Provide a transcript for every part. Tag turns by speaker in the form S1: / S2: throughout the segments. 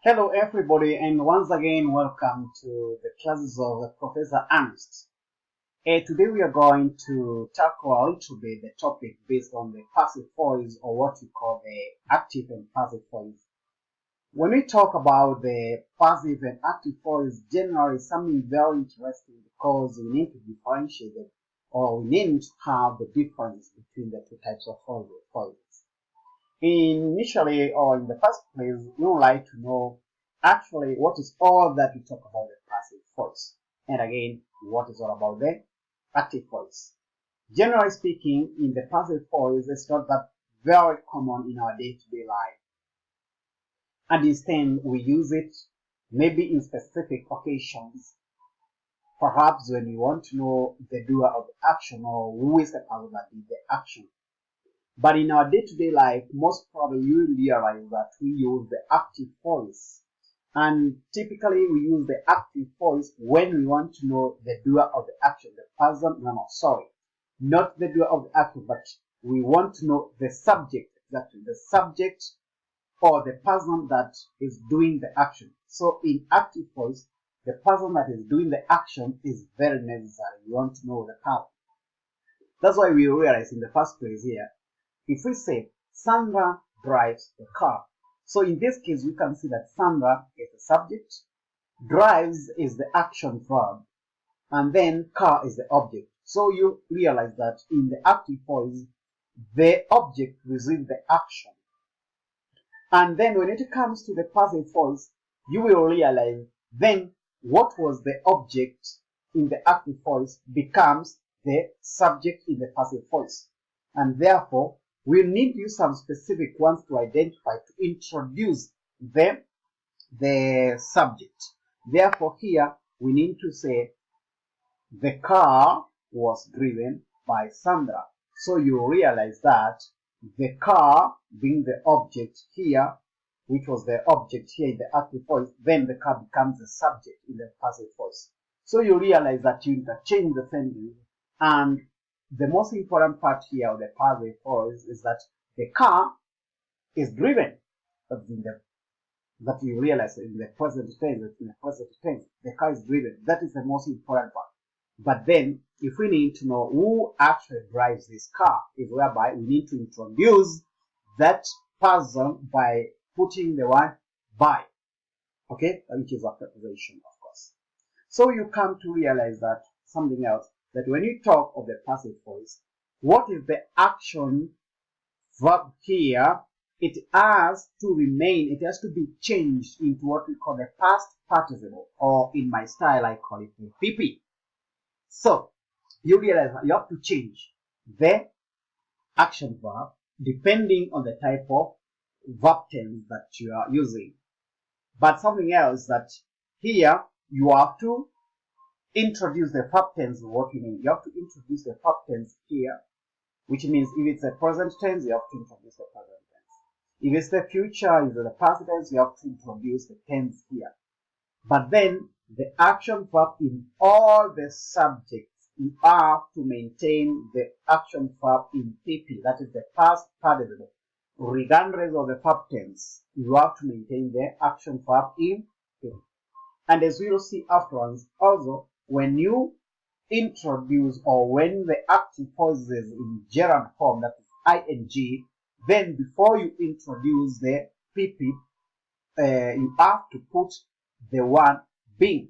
S1: Hello everybody, and once again welcome to the classes of Professor Earnest. Today we are going to tackle a little bit the topic based on the passive voice, or what we call the active and passive voice. When we talk about the passive and active voice, generally something very interesting because we need to differentiate it, or we need to have the difference between the two types of voices. Initially, or in the first place, we would like to know actually what is all that we talk about the passive voice, and again, what is all about the active voice. Generally speaking, in the passive voice, it's not that very common in our day-to-day life, and instead we use it maybe in specific occasions, perhaps when you want to know the doer of the action or who is the person that did the action. But in our day-to-day life, most probably you will realize that we use the active voice. And typically we use the active voice when we want to know the doer of the action, the person, not the doer of the action, but we want to know the subject, exactly, the subject or the person that is doing the action. So in active voice, the person that is doing the action is very necessary. We want to know the person. That's why we realize in the first place here, if we say Sandra drives the car, so in this case we can see that Sandra is the subject, drives is the action verb, and then car is the object. So you realize that in the active voice, the object receives the action. And then when it comes to the passive voice, you will realize then what was the object in the active voice becomes the subject in the passive voice. And therefore, we need to use some specific ones to identify, to introduce the subject. Therefore, here we need to say the car was driven by Sandra. So you realize that the car being the object here, which was the object here in the active voice, then the car becomes the subject in the passive voice. So you realize that you interchange the sentence, and the most important part here of the passive voice is that the car is driven. That you realize in the present tense, the car is driven. That is the most important part. But then, if we need to know who actually drives this car, is whereby we need to introduce that person by putting the word by, okay, which is a preposition, of course. So you come to realize that something else, that when you talk of the passive voice, what is the action verb here? It has to remain, it has to be changed into what we call the past participle, or in my style I call it the PP. So you realize that you have to change the action verb depending on the type of verb tense that you are using. But something else, that here you have to introduce the verb tense. What you mean? You have to introduce the verb tense here, which means if it's a present tense, you have to introduce the present tense. If it's the future, if it's the past tense, you have to introduce the tense here. But then the action verb in all the subjects, you have to maintain the action verb in PP, that is the past participle. Regardless of the verb tense, you have to maintain the action verb in PP. And as we will see afterwards, also, when you introduce, or when the active voice is in gerund form, that is ing, then before you introduce the PP, you have to put the one being,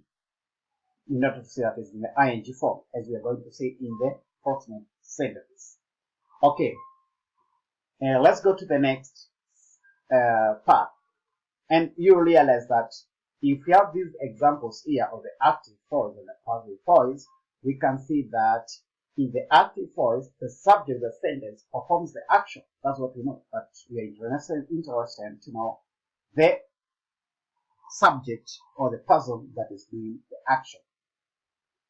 S1: in order to say that it's in the ing form, as we are going to say in the proximate sentence. Okay, let's go to the next part, and you realize that if we have these examples here of the active voice and the passive voice, we can see that in the active voice, the subject of the sentence performs the action. That's what we know, but we are interested to know the subject or the person that is doing the action.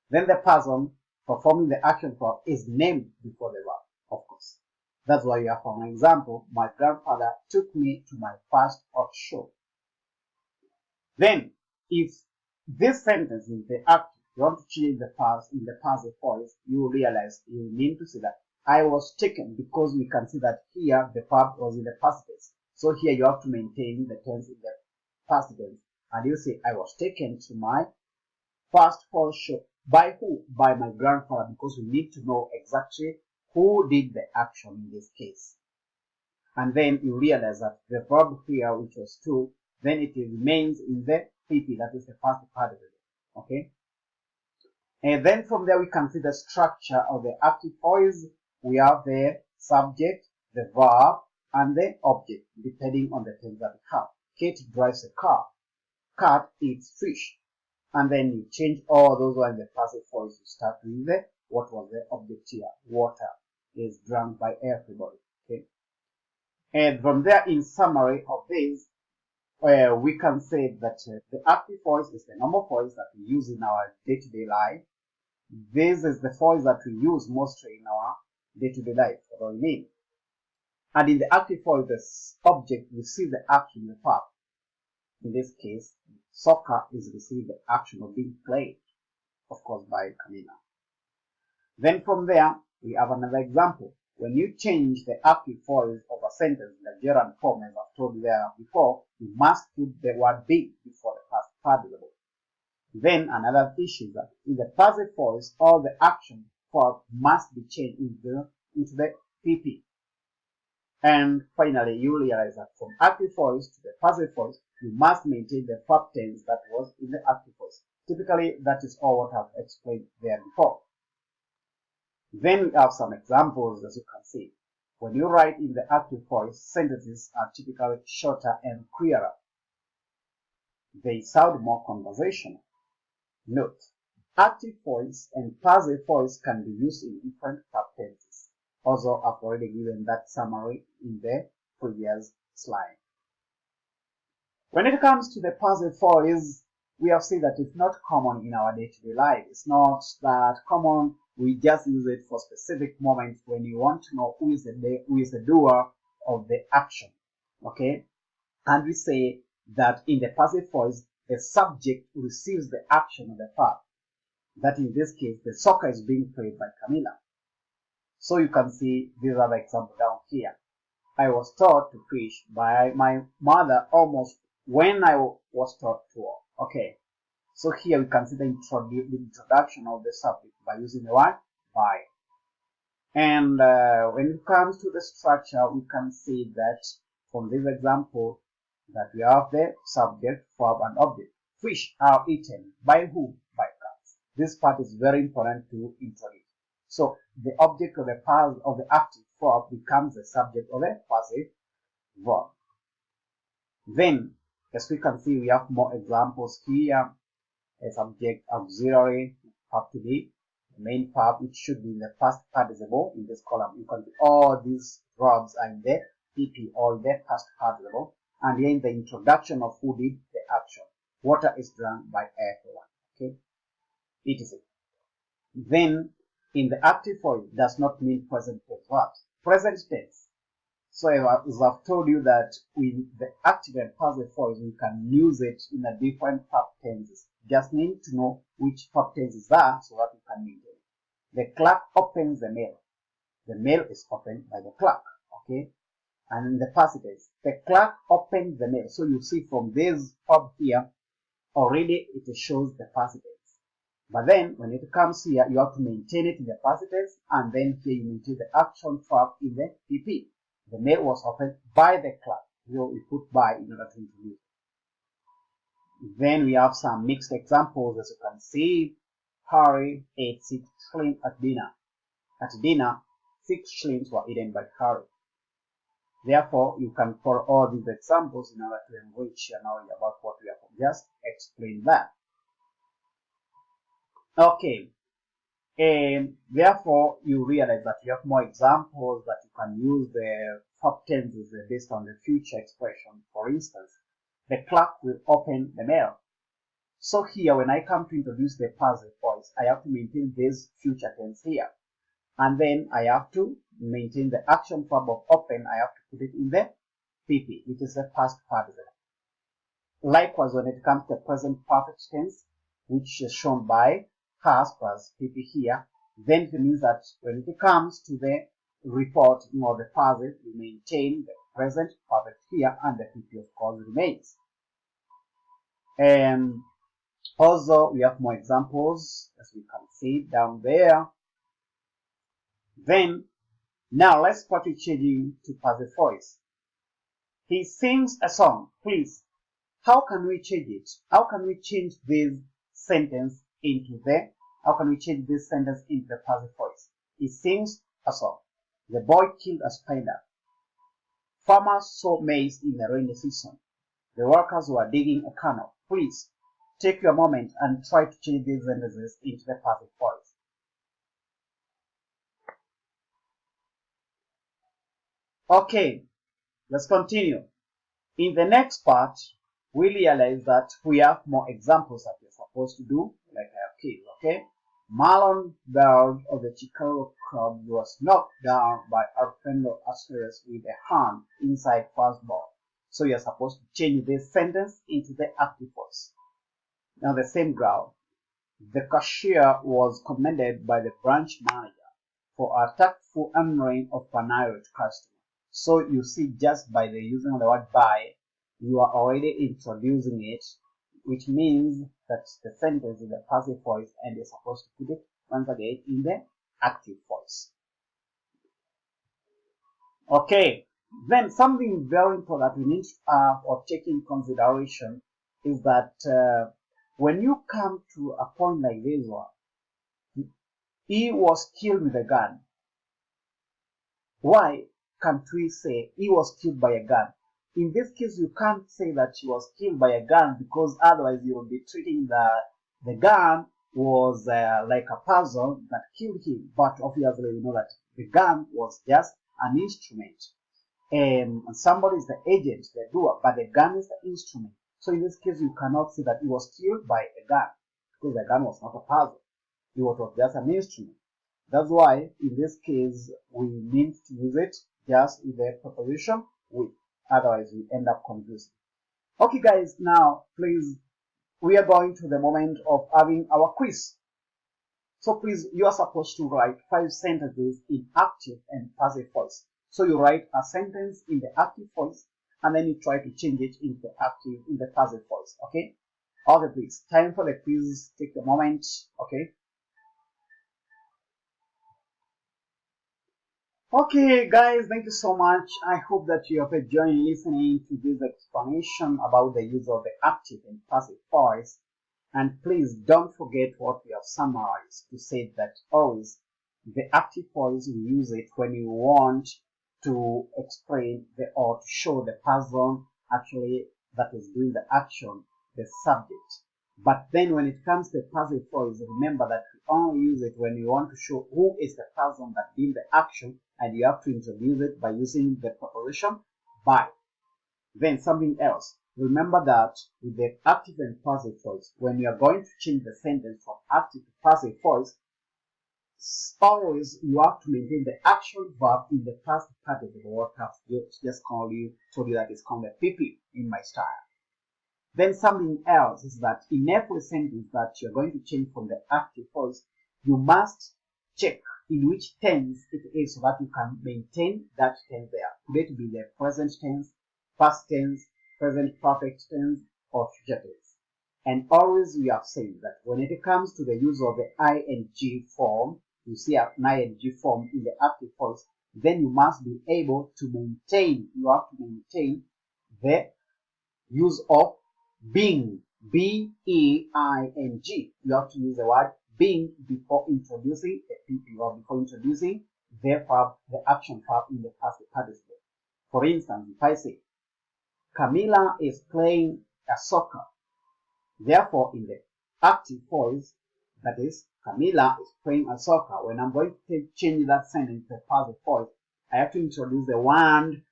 S1: Then the person performing the action verb is named before the verb, of course. That's why you have, for example, my grandfather took me to my first art show. Then, if this sentence is the active, you want to change the past in the passive voice, you realize you need to say that I was taken, because we can see that here the verb was in the past tense. So here you have to maintain the tense in the past tense, and you say, I was taken to my first horse show. By who? By my grandfather, because we need to know exactly who did the action in this case. And then you realize that the verb here, which was to, then it remains in the PP, that is the past participle. Okay? And then from there we can see the structure of the active voice. We have the subject, the verb, and the object, depending on the tense that we have. Kate drives a car. Cat eats fish. And then you change all those ones in the passive voice. You start with the, what was the object here? Water is drunk by everybody. Okay. And from there, in summary of this, we can say that the active voice is the normal voice that we use in our day-to-day life. This is the voice that we use mostly in our day-to-day life, what we mean. And in the active voice, the object receives the action in the verb. In this case, soccer is receiving the action of being played, of course, by Camila. Then from there, we have another example. When you change the active voice of a sentence in the gerund form, as I've told you there before, you must put the word be before the past participle. Then another issue is that in the passive voice, all the action verb must be changed into the PP. And finally, you realize that from active voice to the passive voice, you must maintain the verb tense that was in the active voice. Typically, that is all what I've explained there before. Then we have some examples, as you can see. When you write in the active voice, sentences are typically shorter and clearer. They sound more conversational. Note, active voice and passive voice can be used in different verb tenses. Also, I've already given that summary in the previous slide. When it comes to the passive voice, we have seen that it's not common in our day-to-day life. It's not that common. We just use it for specific moments when you want to know who is the doer of the action. Okay? And we say that in the passive voice, the subject receives the action of the verb. That in this case, the soccer is being played by Camila. So you can see these are the examples down here. I was taught to fish by my mother almost when I was taught to walk. Okay. So here we can see the introduction of the subject by using the word by. And when it comes to the structure, we can see that from this example that we have the subject, verb, and object. Fish are eaten by who? By cats. This part is very important to introduce. So the object of the active verb becomes the subject of the passive verb. Then, as we can see, we have more examples here. A subject, auxiliary, verb to be, the main verb, which should be in the past participle in this column. You can see all these verbs are in the PP, all the past participle, and here in the introduction of who did the action. Water is drunk by everyone. Okay, etc. Then, in the active voice, does not mean present tense verbs. Present tense. So as I've told you that with the active and passive voice, we can use it in a different verb tenses. Just need to know which verb tenses are so that we can maintain it. The clerk opens the mail. The mail is opened by the clerk. Okay? And in the passive tense, the clerk opened the mail. So you see from this verb here, already it shows the passive tense. But then, when it comes here, you have to maintain it in the passive tense, and then here you maintain the action verb in the PP. The mail was opened by the clerk. So we put by in order to introduce. Then we have some mixed examples. As you can see, Harry ate 6 shillings at dinner. At dinner, 6 shillings were eaten by Harry. Therefore, you can follow all these examples in order to enrich your knowledge about what we have just explained there. Okay, and therefore you realize that you have more examples that you can use the verb tenses based on the future expression. For instance, the clerk will open the mail. So here, when I come to introduce the passive voice, I have to maintain this future tense here. And then I have to maintain the action verb of open. I have to put it in the PP, which is the past participle. Likewise, when it comes to the present perfect tense, which is shown by has plus PP here, then it means that when it comes to the report or the passive, we maintain the present perfect here and the PP of course remains. And also we have more examples as we can see down there. Then now let's start changing to passive voice. He sings a song. Please, how can we change it? How can we change this sentence into the passive voice? He sings a song. The boy killed a spider. Farmers sow maize in the rainy season. The workers were digging a canal. Please take your moment and try to change these sentences into the passive voice. Okay, let's continue. In the next part, we realize that we have more examples that we're supposed to do, like I have kids, okay? Marlon Bird of the Chicago Cubs was knocked down by Arfendo Asterius with a hand inside fastball. So you're supposed to change this sentence into the active voice. Now the same ground. The cashier was commended by the branch manager for a tactful handling of an irate customer. So you see, just by the using of the word by, you are already introducing it, which means that the sentence is the passive voice and you're supposed to put it once again in the active voice. Okay, then something very important we need to have or take in consideration is that when you come to a point like this one, he was killed with a gun. Why can't we say he was killed by a gun? In this case, you can't say that he was killed by a gun because otherwise you will be treating the gun was like a person that killed him. But obviously, we know that the gun was just an instrument. And somebody is the agent, the doer, but the gun is the instrument. So in this case, you cannot say that he was killed by a gun because the gun was not a person. It was just an instrument. That's why in this case we need to use it just with the preposition with. Otherwise we end up confusing. Okay guys, now please, we are going to the moment of having our quiz. So please, you are supposed to write 5 sentences in active and passive voice. So you write a sentence in the active voice and then you try to change it into the passive voice. Okay? Okay, please. Time for the quiz. Take a moment. Okay? Okay guys, thank you so much. I hope that you have enjoyed listening to this explanation about the use of the active and passive voice. And please don't forget what we have summarized to say that always the active voice, we use it when you want to explain or to show the person actually that is doing the action, the subject. But then when it comes to passive voice, remember that we only use it when you want to show who is the person that did the action, and you have to introduce it by using the preposition by. Then something else. Remember that with the active and passive voice, when you are going to change the sentence from active to passive voice, always you have to maintain the action verb in the past participle. What I've just told you that is called the PP in my style. Then something else is that in every sentence that you're going to change from the active voice, you must check in which tense it is so that you can maintain that tense there. Could it be the present tense, past tense, present perfect tense, or future tense? And always we have said that when it comes to the use of the ing form, you see an ing form in the active voice, then you must be able to maintain, you have to maintain the use of being, B-E-I-N-G. You have to use the word being before introducing the PP or before introducing the verb, the action verb in the past participle. For instance, if I say, Camila is playing a soccer. Therefore, in the active voice, that is, Camila is playing a soccer. When I'm going to change that sentence to passive voice, I have to introduce the word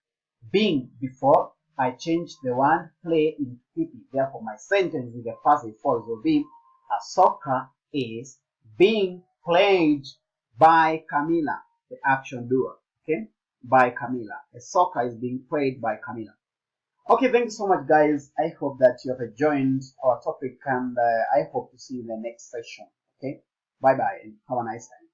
S1: being before I change the word play into PP. Therefore, my sentence in the passive voice will be, a soccer is being played by Camila, the action doer. Okay? By Camila. A soccer is being played by Camila. Okay, thank you so much, guys. I hope that you have joined our topic, and I hope to see you in the next session. Okay? Bye-bye, and have a nice time.